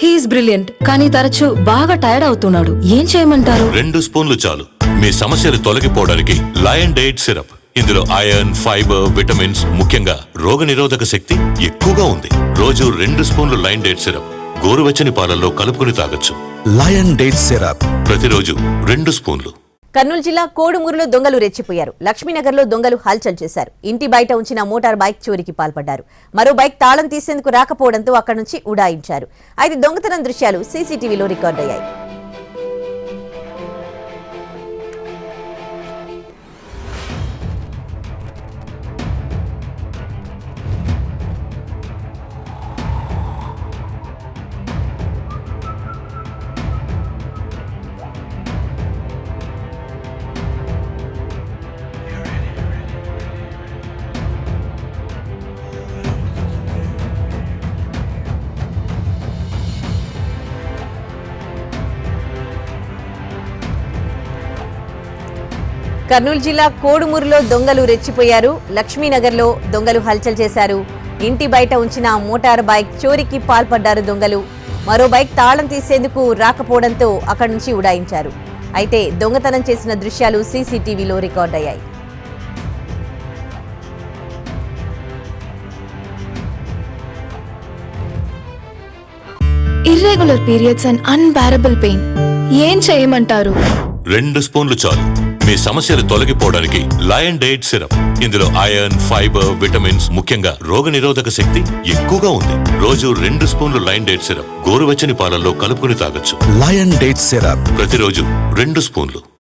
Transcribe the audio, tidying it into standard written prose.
He's brilliant, కానీ తరచూ బాగా టైర్డ్ అవుతున్నాడు. ఏం చేయమంటారు? 2 స్పూన్లు చాలు మీ సమస్యలు తొలగిపోవడానికి. Lion date syrup. ఇందులో ఐరన్, ఫైబర్, విటమిన్స్, ముఖ్యంగా రోగనిరోధక శక్తి ఎక్కువగా ఉంది. రోజు 2 స్పూన్లు లయన్ డేట్ సిరప్ గోరువెచ్చని పాలల్లో కలుపుకుని తాగొచ్చు. లయన్ డేట్ సిరప్ ప్రతిరోజు 2 స్పూన్లు. కర్నూలు జిల్లా కోడుమూరులో దొంగలు రెచ్చిపోయారు. లక్ష్మీనగర్లో దొంగలు హల్చల్ చేశారు. ఇంటి బయట ఉంచిన మోటార్ బైక్ చోరీకి పాల్పడ్డారు. మరో బైక్ తాళం తీసేందుకు రాకపోవడంతో అక్కడి నుంచి ఉడాయించారు. అయితే దొంగతనం దృశ్యాలు సీసీటీవీలో రికార్డయ్యాయి. కర్నూలు జిల్లా కోడుమూరులో దొంగలు రెచ్చిపోయారు. లక్ష్మీనగర్లో దొంగలు హల్చల్ చేశారు. ఇంటి బయట ఉంచిన మోటార్ బైక్ చోరీకి పాల్పడ్డారు దొంగలు. మరో బైక్ తాళం తీసేందుకు రాకపోవడంతో అక్కడి నుంచి ఉడాయించారు. అయితే దొంగతనం చేసిన దృశ్యాలు సీసీటీవీలో రికార్డయ్యాయి. Irregular periods and unbearable pain. ఏం చేయమంటారు? 2 స్పూన్లు చాలు మీ సమస్యలు తొలగిపోవడానికి. Lion date syrup. ఇందులో ఐరన్, ఫైబర్, విటమిన్స్, ముఖ్యంగా రోగనిరోధక శక్తి ఎక్కువగా ఉంది. రోజు 2 స్పూన్లు లయన్ డేట్ సిరప్ గోరువెచ్చని పాలల్లో కలుపుకుని తాగొచ్చు. లయన్ డేట్ సిరప్ ప్రతిరోజు 2 స్పూన్లు.